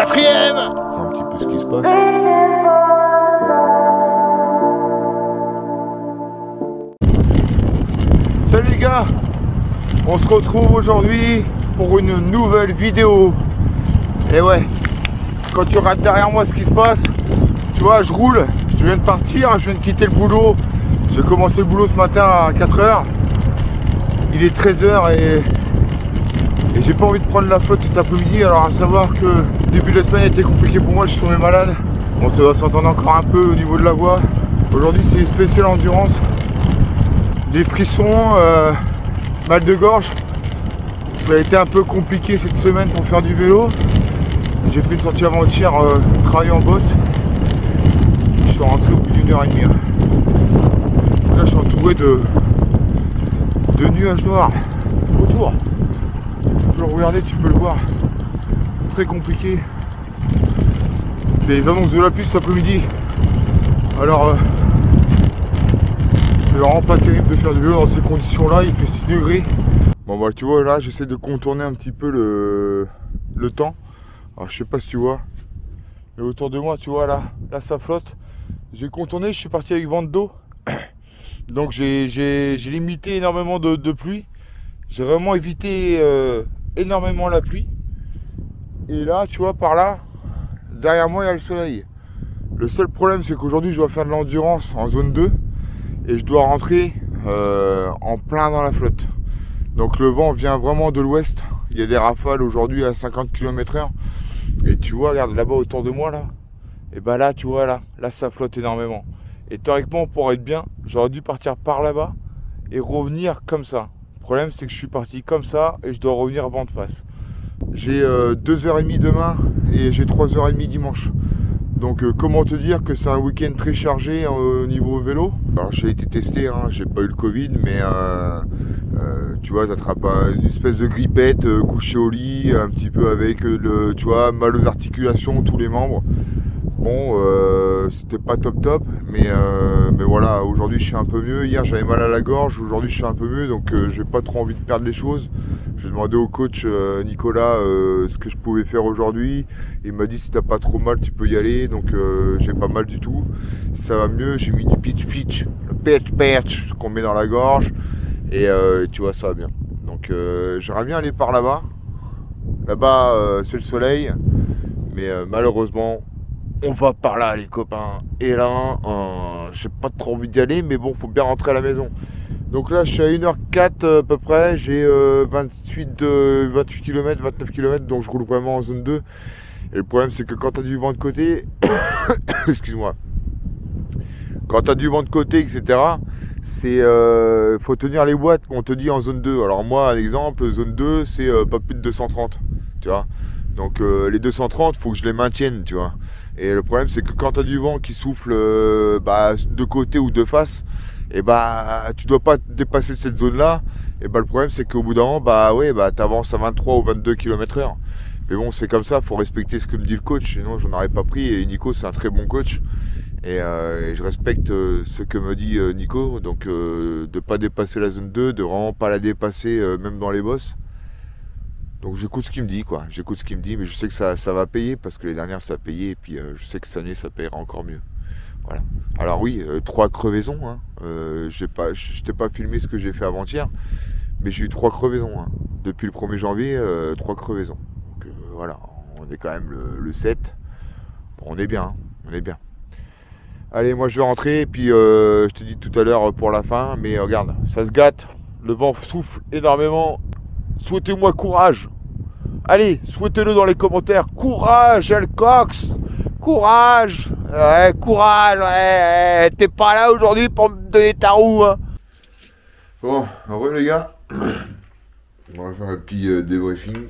quatrième. Un petit peu ce qui se passe. Salut les gars, on se retrouve aujourd'hui pour une nouvelle vidéo. Et ouais, quand tu regardes derrière moi ce qui se passe, tu vois, je roule, je viens de partir, je viens de quitter le boulot. J'ai commencé le boulot ce matin à 4 h. Il est 13 h et j'ai pas envie de prendre la flotte cet après-midi. Alors à savoir que le début de la semaine a été compliqué pour moi, je suis tombé malade. Bon, ça va s'entendre encore un peu au niveau de la voix. Aujourd'hui c'est spécial endurance. Des frissons, mal de gorge. Ça a été un peu compliqué cette semaine pour faire du vélo. J'ai fait une sortie avant-hier, travailler en bosse. Je suis rentré au bout d'1 h 30. Là je suis entouré de nuages noirs autour. Tu peux le regarder, tu peux le voir. Très compliqué. Les annonces de la pluie cet après-midi. Alors c'est vraiment pas terrible de faire du vélo dans ces conditions là, il fait 6 degrés. Bon bah tu vois là j'essaie de contourner un petit peu le temps. Alors je sais pas si tu vois. Mais autour de moi tu vois là ça flotte. J'ai contourné, je suis parti avec vent d'eau. Donc j'ai limité énormément de pluie. J'ai vraiment évité énormément la pluie. Et là tu vois par là, derrière moi il y a le soleil. Le seul problème c'est qu'aujourd'hui je dois faire de l'endurance en zone 2. Et je dois rentrer en plein dans la flotte. Donc le vent vient vraiment de l'ouest. Il y a des rafales aujourd'hui à 50 km/h. Et tu vois, regarde là-bas autour de moi là. Et bah là tu vois là ça flotte énormément. Et théoriquement pour être bien, j'aurais dû partir par là-bas et revenir comme ça. Le problème c'est que je suis parti comme ça et je dois revenir vent de face. J'ai 2 h 30 demain et j'ai 3 h 30 dimanche. Donc comment te dire que c'est un week-end très chargé au niveau vélo. Alors j'ai été testé, hein, j'ai pas eu le Covid, mais tu vois, t'attrapes une espèce de grippette, couché au lit, un petit peu avec tu vois, mal aux articulations, tous les membres. Bon, c'était pas top, mais voilà, aujourd'hui je suis un peu mieux. Hier j'avais mal à la gorge, aujourd'hui je suis un peu mieux, donc j'ai pas trop envie de perdre les choses. J'ai demandé au coach Nicolas ce que je pouvais faire aujourd'hui. Il m'a dit si t'as pas trop mal tu peux y aller, donc j'ai pas mal du tout. Ça va mieux, j'ai mis du pitch, le patch qu'on met dans la gorge, et tu vois ça va bien. Donc j'aimerais bien aller par là-bas. Là-bas c'est le soleil, mais malheureusement on va par là les copains. Et là j'ai pas trop envie d'y aller, mais bon faut bien rentrer à la maison. Donc là je suis à 1 h 04 à peu près, j'ai 28 km, 29 km, donc je roule vraiment en zone 2. Et le problème c'est que quand tu as du vent de côté, excuse-moi, quand tu as du vent de côté etc, c'est faut tenir les boîtes qu'on te dit en zone 2. Alors moi un exemple, zone 2 c'est pas plus de 230, tu vois. Donc les 230 faut que je les maintienne, tu vois. Et le problème c'est que quand tu as du vent qui souffle de côté ou de face, et tu dois pas dépasser cette zone là. Et le problème c'est qu'au bout d'un moment t'avances à 23 ou 22 km/h. Mais bon c'est comme ça, faut respecter ce que me dit le coach, sinon j'en aurais pas pris. Et Nico c'est un très bon coach et je respecte ce que me dit Nico, donc de pas dépasser la zone 2, de vraiment pas la dépasser même dans les bosses. Donc j'écoute ce qu'il me dit quoi, j'écoute ce qu'il me dit, mais je sais que ça va payer parce que les dernières ça a payé, et puis je sais que cette année ça payera encore mieux. Voilà. Alors oui, 3 crevaisons, hein. Je t'ai pas filmé ce que j'ai fait avant-hier, mais j'ai eu 3 crevaisons, hein. Depuis le 1er janvier, 3 crevaisons. Donc voilà, on est quand même le 7. Bon, on est bien, hein. On est bien. Allez, moi je vais rentrer, et puis je te dis tout à l'heure pour la fin, mais regarde, ça se gâte, le vent souffle énormément. Souhaitez-moi courage. Allez, souhaitez-le dans les commentaires. Courage, El Cox. Courage. Ouais, courage. Ouais. T'es pas là aujourd'hui pour me donner ta roue. Hein. Bon, heureux les gars. On va faire un petit débriefing.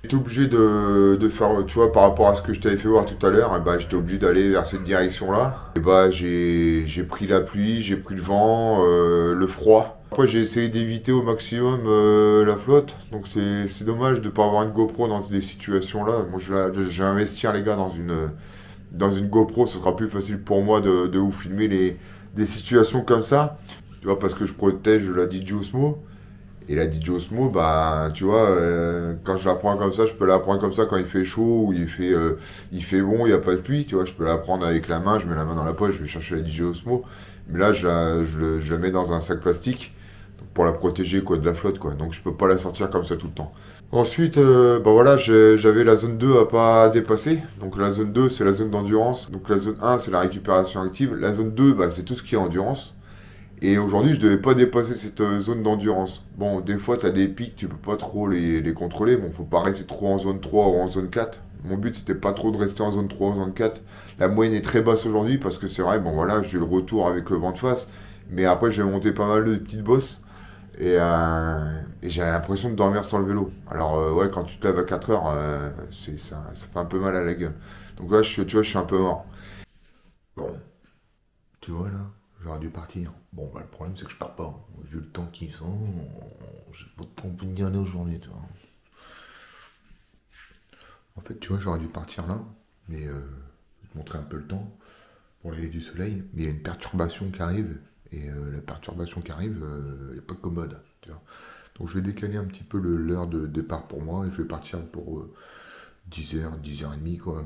J'étais obligé de faire, tu vois, par rapport à ce que je t'avais fait voir tout à l'heure, j'étais obligé d'aller vers cette direction-là. Et j'ai pris la pluie, j'ai pris le vent, le froid. Après j'ai essayé d'éviter au maximum la flotte, donc c'est dommage de ne pas avoir une GoPro dans des situations là. Moi je vais investir les gars dans une GoPro, ce sera plus facile pour moi de vous filmer des situations comme ça. Tu vois, parce que je protège la DJ Osmo. Et la DJ Osmo, bah, tu vois, quand je la prends comme ça, je peux la prendre comme ça quand il fait chaud ou il fait bon, il n'y a pas de pluie, tu vois, je peux la prendre avec la main, je mets la main dans la poche, je vais chercher la DJ Osmo. Mais là, je la mets dans un sac plastique pour la protéger quoi, de la flotte, quoi. Donc je peux pas la sortir comme ça tout le temps. Ensuite, bah voilà, j'avais la zone 2 à pas dépasser. Donc la zone 2, c'est la zone d'endurance. Donc la zone 1, c'est la récupération active. La zone 2, bah, c'est tout ce qui est endurance. Et aujourd'hui, je devais pas dépasser cette zone d'endurance. Bon, des fois, tu as des pics, tu peux pas trop les contrôler. Bon, faut pas rester trop en zone 3 ou en zone 4. Mon but, c'était pas trop de rester en zone 3 ou en zone 4. La moyenne est très basse aujourd'hui parce que c'est vrai, bon voilà, j'ai le retour avec le vent de face. Mais après, j'ai monté pas mal de petites bosses. Et j'ai l'impression de dormir sans le vélo. Alors, ouais, quand tu te lèves à 4 heures, ça fait un peu mal à la gueule. Donc là, tu vois, je suis un peu mort. Bon, tu vois là, j'aurais dû partir. Bon, bah, le problème, c'est que je pars pas. Vu le temps qu'ils sont, j'ai pas trop envie d'y aller aujourd'hui, tu vois. En fait, tu vois, j'aurais dû partir là, mais je vais te montrer un peu le temps pour lever du soleil. Mais il y a une perturbation qui arrive, et la perturbation qui arrive, elle n'est pas commode, tu vois. Donc je vais décaler un petit peu l'heure de départ pour moi, et je vais partir pour 10h, 10h30, quoi.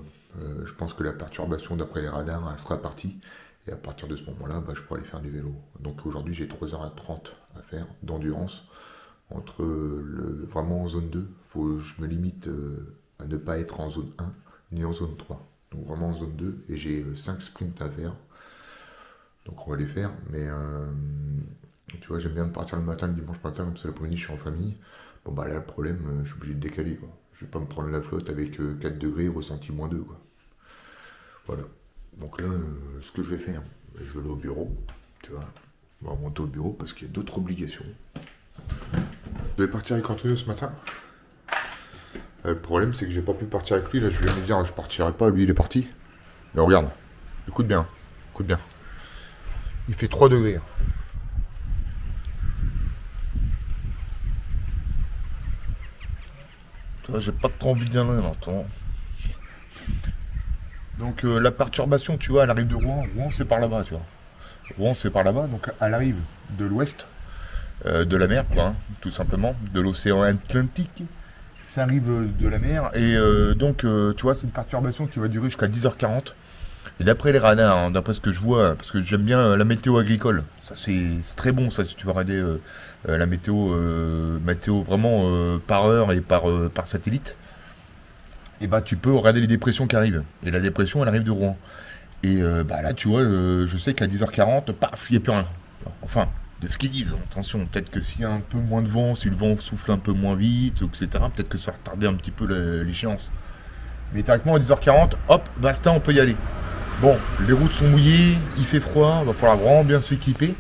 Je pense que la perturbation, d'après les radars, elle sera partie. Et à partir de ce moment-là, bah, je pourrai aller faire du vélo. Donc aujourd'hui, j'ai 3h30 à faire d'endurance entre vraiment en zone 2. Faut que je me limite à ne pas être en zone 1 ni en zone 3. Donc vraiment en zone 2. Et j'ai 5 sprints à faire. Donc on va les faire. Mais tu vois, j'aime bien partir le matin, le dimanche matin, comme ça l'après-midi, je suis en famille. Bon bah là, le problème, je suis obligé de décaler, quoi. Je vais pas me prendre la flotte avec 4 degrés, ressenti -2, quoi. Voilà. Donc là, ce que je vais faire, je vais aller au bureau, tu vois. On va monter au bureau parce qu'il y a d'autres obligations. Je vais partir avec Antonio ce matin. Le problème, c'est que j'ai pas pu partir avec lui. Là, je viens de me dire, je partirai pas. Lui, il est parti. Mais regarde, écoute bien, écoute bien. Il fait 3 degrés. Tu vois, j'ai pas trop envie d'y aller maintenant. Donc la perturbation, tu vois, elle arrive de Rouen. Rouen, c'est par là-bas, tu vois. Rouen, c'est par là-bas. Donc elle arrive de l'ouest, de la mer, quoi, hein, tout simplement, de l'océan Atlantique. Ça arrive de la mer. Et donc, tu vois, c'est une perturbation qui va durer jusqu'à 10h40. Et d'après les radars, hein, d'après ce que je vois, parce que j'aime bien la météo agricole, ça c'est très bon, ça, si tu vas regarder la météo vraiment par heure et par satellite. Et bah tu peux regarder les dépressions qui arrivent. Et la dépression, elle arrive de Rouen. Et bah là, tu vois, je sais qu'à 10h40, paf, il n'y a plus rien. Enfin, de ce qu'ils disent, attention, peut-être que s'il y a un peu moins de vent, si le vent souffle un peu moins vite, etc., peut-être que ça va retarder un petit peu l'échéance. Mais directement à 10h40, hop, basta, on peut y aller. Bon, les routes sont mouillées, il fait froid, va falloir vraiment bien s'équiper.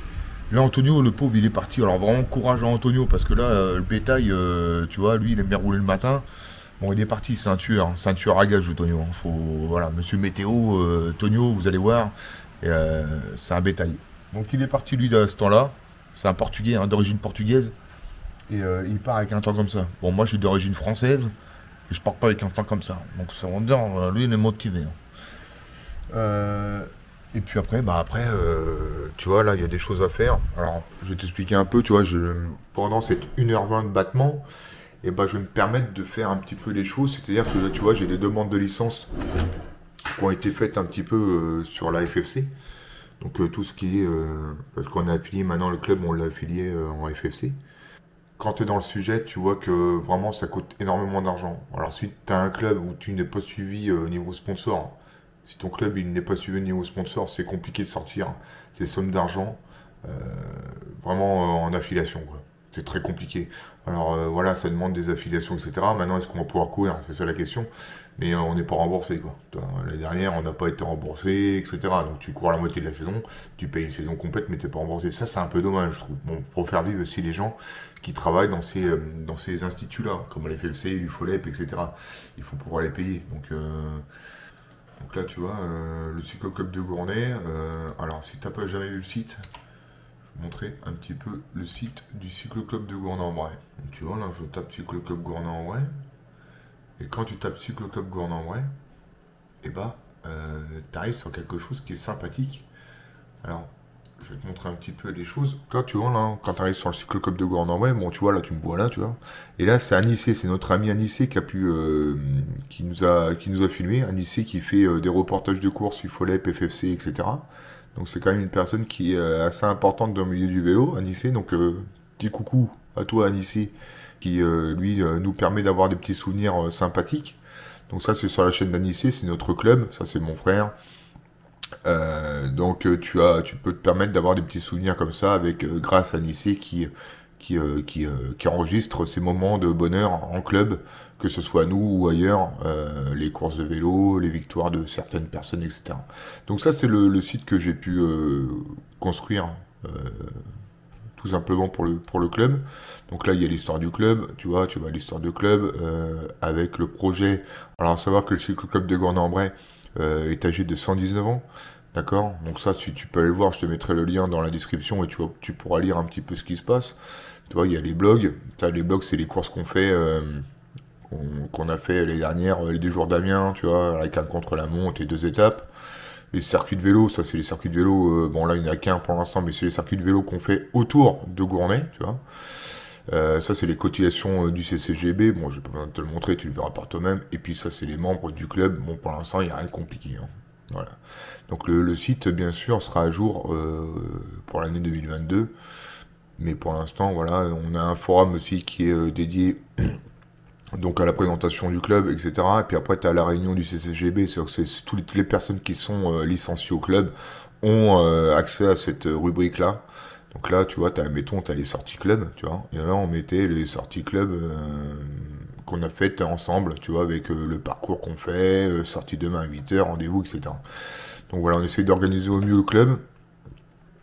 Là, Antonio, le pauvre, il est parti. Alors vraiment, courage à Antonio, parce que là, le bétail, tu vois, lui, il aime bien rouler le matin. Bon, il est parti, c'est un tueur à gage, Tonio. Faut, voilà, monsieur Météo, Tonio, vous allez voir, c'est un bétail. Donc il est parti, lui, à ce temps-là. C'est un Portugais, hein, d'origine portugaise. Et il part avec un temps comme ça. Bon, moi, je suis d'origine française, et je pars pas avec un temps comme ça. Donc ça va dire, lui, il est motivé. Et puis après, tu vois, là, il y a des choses à faire. Alors, je vais t'expliquer un peu, tu vois, pendant cette 1h20 de battement, et ben, je vais me permettre de faire un petit peu les choses. C'est-à-dire que là, tu vois, j'ai des demandes de licence qui ont été faites un petit peu sur la FFC. Donc tout ce qui est... parce qu'on a affilié maintenant le club, on l'a affilié en FFC. Quand tu es dans le sujet, tu vois que vraiment ça coûte énormément d'argent. Alors si tu as un club où tu n'es pas suivi au niveau sponsor, si ton club il n'est pas suivi au niveau sponsor, c'est compliqué de sortir ces sommes d'argent vraiment en affiliation, quoi. C'est très compliqué. Alors voilà, ça demande des affiliations, etc. Maintenant, est-ce qu'on va pouvoir courir? C'est ça la question. Mais on n'est pas remboursé, quoi. L'année dernière, on n'a pas été remboursé, etc. Donc tu cours la moitié de la saison, tu payes une saison complète, mais t'es pas remboursé. Ça, c'est un peu dommage, je trouve. Bon, pour faire vivre aussi les gens qui travaillent dans ces instituts-là, comme la FFC, l'UFOLEP, etc. Il faut pouvoir les payer. Donc là, tu vois, le cycloclub de Gournay. Alors, si t'as pas jamais vu le site, montrer un petit peu le site du cycloclub de Gournay-en-Bray. Donc tu vois, là je tape cycloclub Gournay-en-Bray. Et quand tu tapes cycloclub Gournay-en-Bray, et bah tu arrives sur quelque chose qui est sympathique. Alors, je vais te montrer un petit peu les choses. Là, tu vois, là, quand tu arrives sur le cycloclub de Gournay, bon, tu vois, là, tu me vois là, tu vois. Et là, c'est Anissé, c'est notre ami Anissé qui a pu, qui nous a filmé. Anissé qui fait des reportages de courses, UFOLEP, FFC, etc. Donc, c'est quand même une personne qui est assez importante dans le milieu du vélo, Anissé. Donc, petit coucou à toi, Anissé, qui, lui, nous permet d'avoir des petits souvenirs sympathiques. Donc, ça, c'est sur la chaîne d'Anissé, c'est notre club. Ça, c'est mon frère. Donc tu peux te permettre d'avoir des petits souvenirs comme ça avec grâce à Nissé qui enregistre ces moments de bonheur en club, que ce soit nous ou ailleurs, les courses de vélo, les victoires de certaines personnes, etc. Donc ça c'est le site que j'ai pu construire tout simplement pour le club. Donc là il y a l'histoire du club, tu vois l'histoire du club avec le projet. Alors à savoir que le cycloclub de Gournay-en-Bray est âgé de 119 ans. D'accord. Donc ça, si tu peux aller le voir, je te mettrai le lien dans la description et tu pourras lire un petit peu ce qui se passe. Tu vois, il y a les blogs. Les blogs, c'est les courses qu'on fait, qu'on a fait les dernières, les 2 jours d'Amiens, tu vois, avec un contre-la-montre et 2 étapes. Les circuits de vélo, ça c'est les circuits de vélo, bon là il n'y en a qu'un pour l'instant, mais c'est les circuits de vélo qu'on fait autour de Gournay, tu vois. Ça c'est les cotisations du CCGB, bon je vais pas besoin de te le montrer, tu le verras par toi-même. Et puis ça c'est les membres du club, bon pour l'instant il n'y a rien de compliqué, hein. Voilà. Donc le site, bien sûr, sera à jour pour l'année 2022. Mais pour l'instant, voilà, on a un forum aussi qui est dédié donc à la présentation du club, etc. Et puis après, tu as la réunion du CCGB. C'est toutes les personnes qui sont licenciées au club ont accès à cette rubrique-là. Donc là, tu vois, mettons, tu as les sorties club, tu vois. Et là, on mettait les sorties club qu'on a faites ensemble, tu vois, avec le parcours qu'on fait, sortie demain à 8h, rendez-vous, etc. Donc voilà, on essaie d'organiser au mieux le club.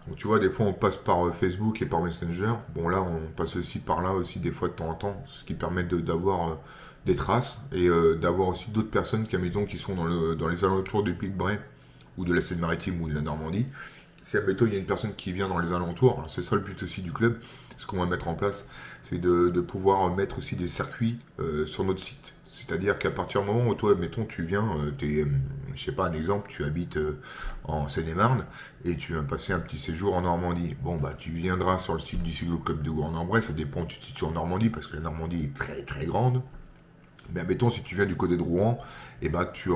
Donc tu vois, des fois on passe par Facebook et par Messenger. Bon là, on passe aussi par là aussi des fois de temps en temps, ce qui permet d'avoir des traces et d'avoir aussi d'autres personnes qui sont dans les alentours du Puy-de-Bray ou de la Seine-Maritime ou de la Normandie. Si admettons il y a une personne qui vient dans les alentours, c'est ça le but aussi du club, ce qu'on va mettre en place, c'est de pouvoir mettre aussi des circuits sur notre site. C'est-à-dire qu'à partir du moment où toi, admettons, tu viens, je sais pas, un exemple, tu habites en Seine-et-Marne et tu viens passer un petit séjour en Normandie. Bon, bah, tu viendras sur le site du cycloclub de Gournay-en-Bray, ça dépend où tu te situes en Normandie, parce que la Normandie est très très grande. Mais admettons, si tu viens du côté de Rouen, et bah, tu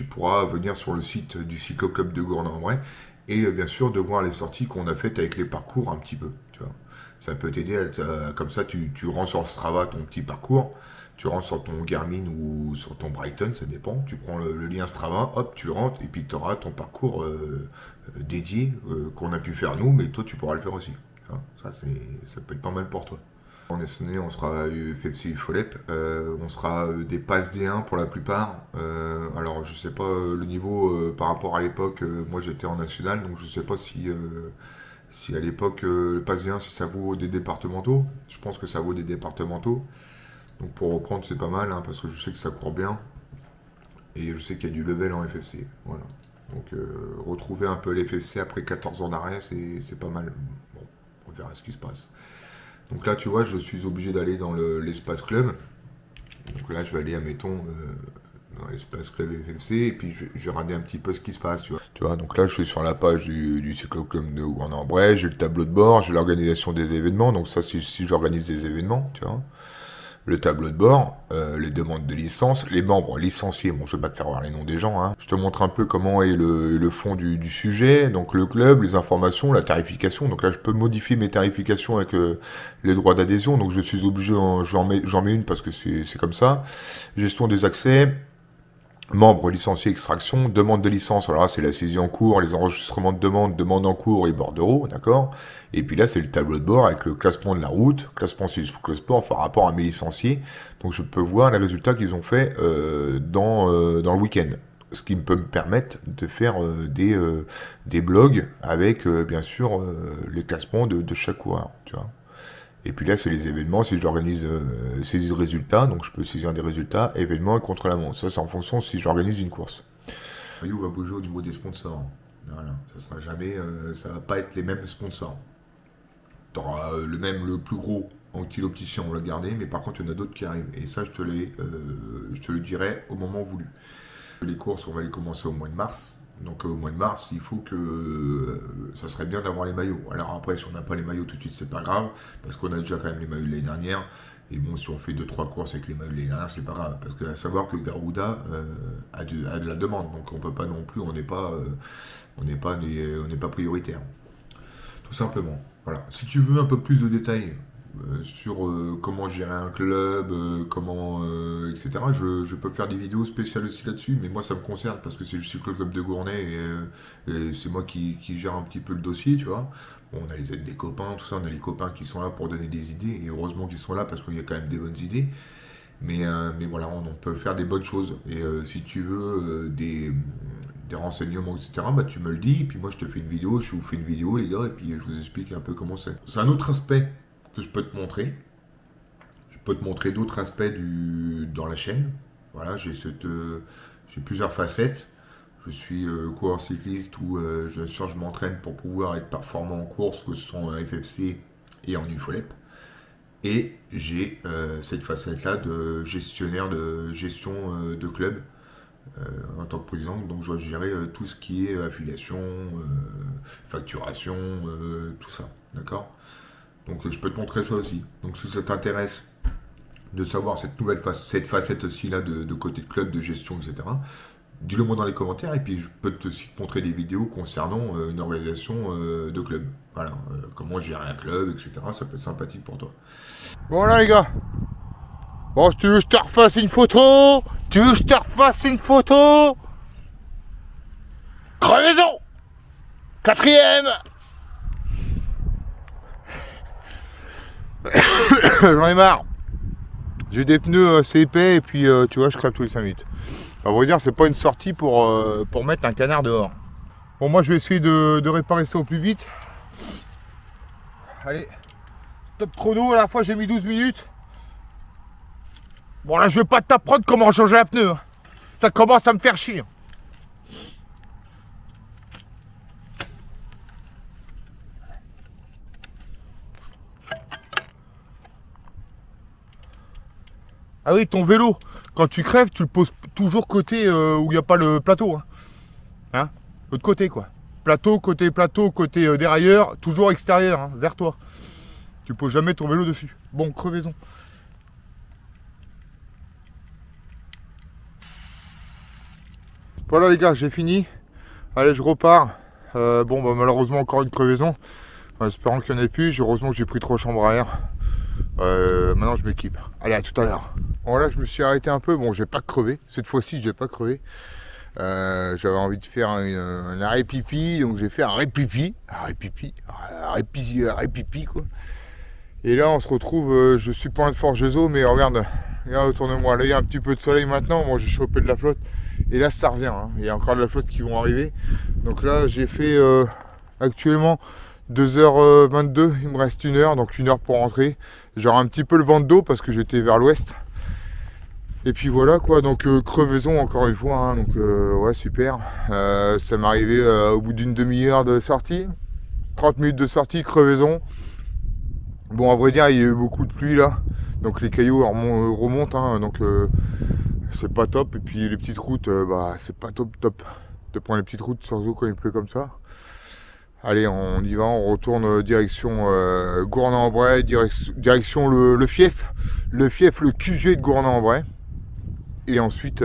pourras venir sur le site du cycloclub de Gournay-en-Bray et bien sûr de voir les sorties qu'on a faites avec les parcours un petit peu, tu vois. Ça peut t'aider, comme ça tu rends sur Strava ton petit parcours, tu rentres sur ton Garmin ou sur ton Brighton, ça dépend, tu prends le lien Strava, hop, tu le rentres, et puis tu auras ton parcours dédié qu'on a pu faire nous, mais toi tu pourras le faire aussi. Hein, ça peut être pas mal pour toi. En année, on sera FFC UFOLEP, on sera des passes D1 pour la plupart. Alors je sais pas le niveau par rapport à l'époque, moi j'étais en national, donc je sais pas si à l'époque le pass D1 si ça vaut des départementaux. Je pense que ça vaut des départementaux. Donc pour reprendre c'est pas mal, hein, parce que je sais que ça court bien. Et je sais qu'il y a du level en FFC. Voilà. Donc retrouver un peu l'FFC après 14 ans d'arrêt, c'est pas mal. Bon, on verra ce qui se passe. Donc là, tu vois, je suis obligé d'aller dans l'espace club. Donc là, je vais aller, admettons, dans l'espace club FFC, et puis je vais regarder un petit peu ce qui se passe, tu vois. Tu vois, donc là, je suis sur la page du cycloclub de Gournay-en-Bray, j'ai le tableau de bord, j'ai l'organisation des événements, donc ça, si j'organise des événements, tu vois. Le tableau de bord, les demandes de licence, les membres licenciés, bon je vais pas te faire voir les noms des gens, hein. Je te montre un peu comment est le fond du sujet, donc le club, les informations, la tarification, donc là je peux modifier mes tarifications avec les droits d'adhésion, donc je suis obligé, j'en mets une parce que c'est comme ça, gestion des accès, membres licenciés extraction, demande de licence, voilà, c'est la saisie en cours, les enregistrements de demande en cours et bordereaux, d'accord. Et puis là, c'est le tableau de bord avec le classement de la route, classement sport par rapport à mes licenciés. Donc je peux voir les résultats qu'ils ont fait dans le week-end. Ce qui peut me permettre de faire des blogs avec, bien sûr, les classements de chaque coureur, tu vois. Et puis là, c'est les événements. Si j'organise saisie de résultats, donc je peux saisir des résultats, événements et contre-la-montre. Ça, c'est en fonction si j'organise une course. Le maillot va bouger au niveau des sponsors. Voilà, ça sera jamais, ça va pas être les mêmes sponsors. Tu auras le plus gros anti-opticien, on l'a gardé, mais par contre, il y en a d'autres qui arrivent. Et ça, je te le dirai au moment voulu. Les courses, on va les commencer au mois de mars. Donc au mois de mars, il faut que ça serait bien d'avoir les maillots. Alors après, si on n'a pas les maillots tout de suite, c'est pas grave, parce qu'on a déjà quand même les maillots de l'année dernière. Et bon, si on fait 2-3 courses avec les maillots de l'année dernière, c'est pas grave. Parce que à savoir que Garuda a de la demande, donc on peut pas non plus, on n'est pas prioritaire. Tout simplement. Voilà. Si tu veux un peu plus de détails sur comment gérer un club, etc. Je peux faire des vidéos spéciales aussi là-dessus, mais moi ça me concerne parce que je suis le club de Gournay et c'est moi qui gère un petit peu le dossier, tu vois. Bon, on a les aides des copains, tout ça, on a les copains qui sont là pour donner des idées, et heureusement qu'ils sont là parce qu'il y a quand même des bonnes idées. Mais voilà, on peut faire des bonnes choses. Et si tu veux des renseignements, etc., bah, tu me le dis, et puis moi je te fais une vidéo, je vous fais une vidéo les gars, et puis je vous explique un peu comment c'est. C'est un autre aspect que je peux te montrer. Je peux te montrer d'autres aspects dans la chaîne. Voilà, j'ai plusieurs facettes. Je suis coureur cycliste où je m'entraîne pour pouvoir être performant en course, que ce soit en FFC et en UFOLEP. Et j'ai cette facette-là de gestionnaire de gestion de club en tant que président. Donc je dois gérer tout ce qui est affiliation, facturation, tout ça. D'accord ? Donc je peux te montrer ça aussi. Donc si ça t'intéresse de savoir cette facette aussi là de côté de club, de gestion, etc., dis-le moi dans les commentaires et puis je peux te montrer des vidéos concernant une organisation de club. Voilà, comment gérer un club, etc. Ça peut être sympathique pour toi. Bon là les gars. Bon, tu veux que je te refasse une photo? Tu veux que je te refasse une photo? Crevaison! 4ème! J'en ai marre. J'ai des pneus assez épais et puis tu vois je crève tous les 5 minutes. À vrai dire c'est pas une sortie pour mettre un canard dehors. Bon moi je vais essayer de réparer ça au plus vite. Allez, top chrono, à la fois j'ai mis 12 minutes. Bon là je vais pas t'apprendre comment changer un pneu. Ça commence à me faire chier. Ah oui, ton vélo, quand tu crèves, tu le poses toujours côté où il n'y a pas le plateau. Hein, l'autre côté quoi. Plateau, côté dérailleur, toujours extérieur, hein, vers toi. Tu poses jamais ton vélo dessus. Bon, crevaison. Voilà les gars, j'ai fini. Allez, je repars. Bon, bah, malheureusement, encore une crevaison. En espérant qu'il n'y en ait plus. Heureusement que j'ai pris 3 chambres à air. Maintenant, je m'équipe. Allez, à tout à l'heure. Bon, là, je me suis arrêté un peu. Bon, j'ai pas crevé. Cette fois-ci, j'ai pas crevé. J'avais envie de faire un arrêt pipi. Donc, j'ai fait un arrêt pipi. Arrêt pipi, quoi. Et là, on se retrouve. Je suis pas loin de Forgezeau, mais regarde autour de moi. Là, il y a un petit peu de soleil maintenant. Moi, j'ai chopé de la flotte. Et là, ça revient. Hein. Il y a encore de la flotte qui vont arriver. Donc là, j'ai fait actuellement 2h22. Il me reste 1 heure. Donc 1 heure pour rentrer. J'aurai un petit peu le vent de dos parce que j'étais vers l'ouest. Et puis voilà quoi. Donc crevaison encore une fois. Hein. Donc ouais, super. Ça m'est arrivé au bout d'une demi-heure de sortie. 30 minutes de sortie, crevaison. Bon, à vrai dire, il y a eu beaucoup de pluie là. Donc les cailloux remontent. Hein. Donc c'est pas top. Et puis les petites routes, bah c'est pas top de prendre les petites routes sans eau quand il pleut comme ça. Allez, on y va, on retourne direction Gournay-en-Bray, direction le fief. Le fief, le QG de Gournay-en-Bray. Et ensuite,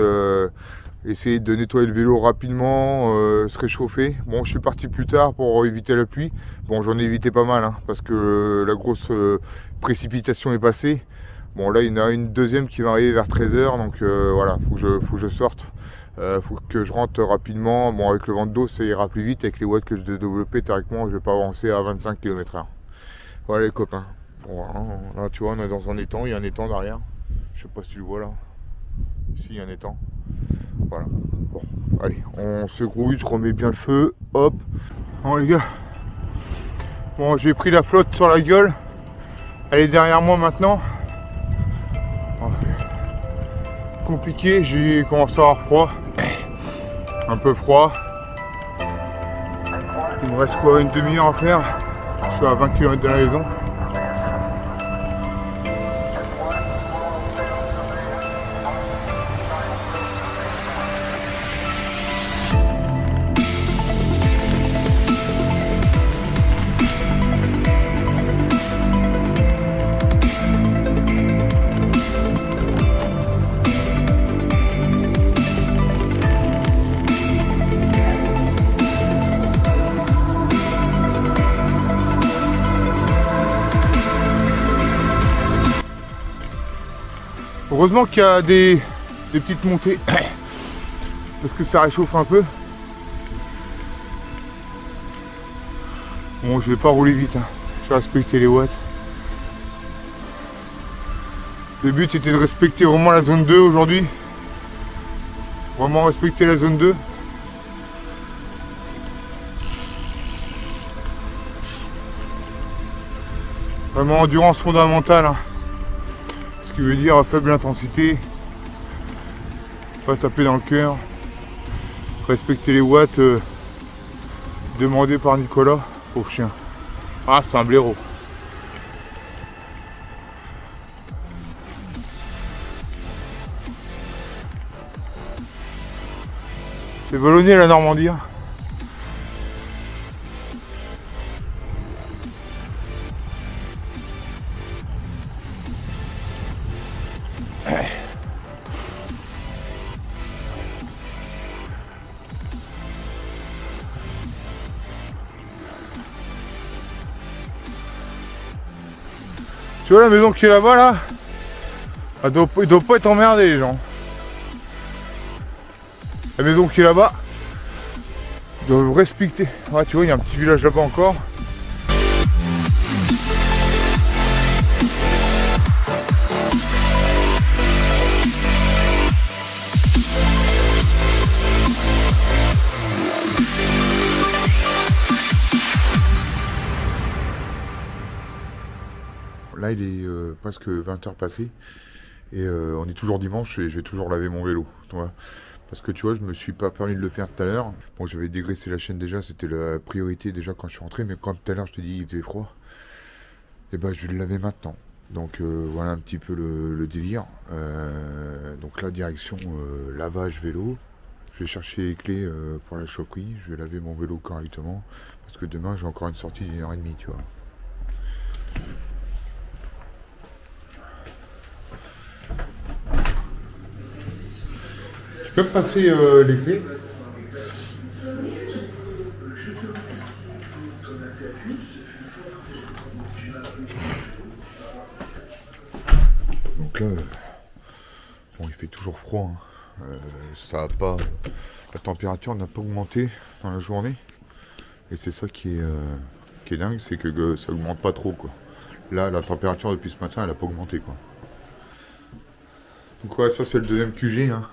essayer de nettoyer le vélo rapidement, se réchauffer. Bon, je suis parti plus tard pour éviter la pluie. Bon, j'en ai évité pas mal, hein, parce que la grosse précipitation est passée. Bon, là, il y en a une deuxième qui va arriver vers 13h, donc voilà, faut que je sorte. Faut que je rentre rapidement. Bon, avec le vent de dos, ça ira plus vite. Avec les watts que je vais développer, théoriquement, je vais pas avancer à 25 km/h. Voilà les copains. Bon, là, tu vois, on est dans un étang. Il y a un étang derrière. Je sais pas si tu le vois là. Ici, il y a un étang. Voilà. Bon, allez, on se grouille. Je remets bien le feu. Hop. Bon, les gars. Bon, j'ai pris la flotte sur la gueule. Elle est derrière moi maintenant. Compliqué, j'ai commencé à avoir froid, un peu froid. Il me reste quoi, une demi-heure à faire. Je suis à 20 km de la maison. Heureusement qu'il y a des petites montées. Parce que ça réchauffe un peu. Bon, je vais pas rouler vite. Hein. Je vais respecter les watts. Le but c'était de respecter vraiment la zone 2 aujourd'hui. Vraiment respecter la zone 2. Vraiment endurance fondamentale. Hein. Ce qui veut dire faible intensité. Pas taper dans le cœur. Respecter les watts demandés par Nicolas. Pauvre chien. Ah, c'est un blaireau. C'est vallonné la Normandie. Hein. Tu vois la maison qui est là-bas là, ils doivent pas être emmerdés les gens. La maison qui est là-bas, ils doivent respecter. Ouais, tu vois, il y a un petit village là-bas encore. Là il est presque 20h passées et on est toujours dimanche et je vais toujours laver mon vélo. Voilà. Parce que tu vois, je me suis pas permis de le faire tout à l'heure. Bon, j'avais dégraissé la chaîne déjà, c'était la priorité déjà quand je suis rentré, mais comme tout à l'heure je te dis il faisait froid, et ben je vais le laver maintenant. Donc voilà un petit peu le délire. Donc là direction lavage vélo. Je vais chercher les clés pour la chaufferie, je vais laver mon vélo correctement parce que demain j'ai encore une sortie d'1h30, tu vois. Tu peux me passer les clés? Donc là, bon, il fait toujours froid. Hein. Ça a pas, la température n'a pas augmenté dans la journée. Et c'est ça qui est dingue, c'est que ça augmente pas trop, quoi. Là, la température depuis ce matin, elle a pas augmenté, quoi. Donc ouais, ça c'est le deuxième QG. Hein.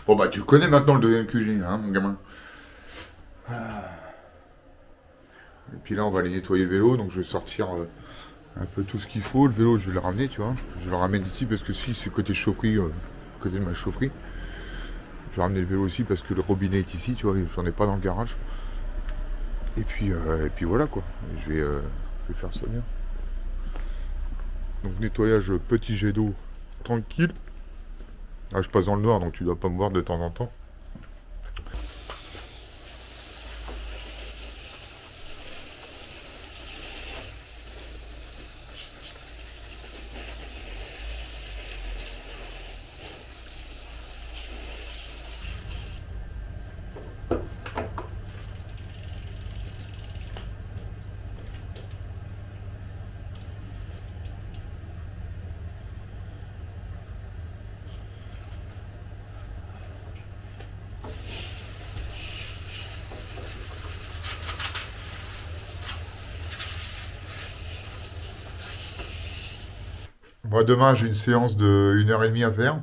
Bon bah tu connais maintenant le deuxième QG, hein, mon gamin. Et puis là on va aller nettoyer le vélo, donc je vais sortir un peu tout ce qu'il faut. Le vélo je vais le ramener, tu vois. Je le ramène ici parce que si c'est côté chaufferie, côté de ma chaufferie. Je vais ramener le vélo aussi parce que le robinet est ici, tu vois, j'en ai pas dans le garage. Et puis voilà quoi. Je vais faire ça bien. Donc nettoyage petit jet d'eau tranquille. Ah, je passe dans le noir, donc tu dois pas me voir de temps en temps. Moi, demain, j'ai une séance de 1h30 à faire.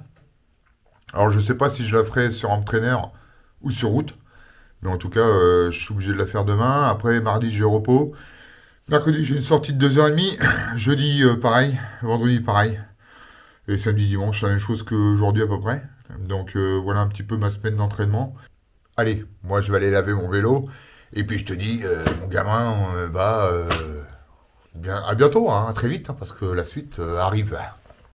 Alors, je sais pas si je la ferai sur entraîneur ou sur route. Mais en tout cas, je suis obligé de la faire demain. Après, mardi, j'ai repos. Mercredi, j'ai une sortie de 2h30. Jeudi, pareil. Vendredi, pareil. Et samedi, dimanche, la même chose qu'aujourd'hui à peu près. Donc, voilà un petit peu ma semaine d'entraînement. Allez, moi, je vais aller laver mon vélo. Et puis, je te dis, mon gamin, à bientôt, hein, à très vite, hein, parce que la suite arrive.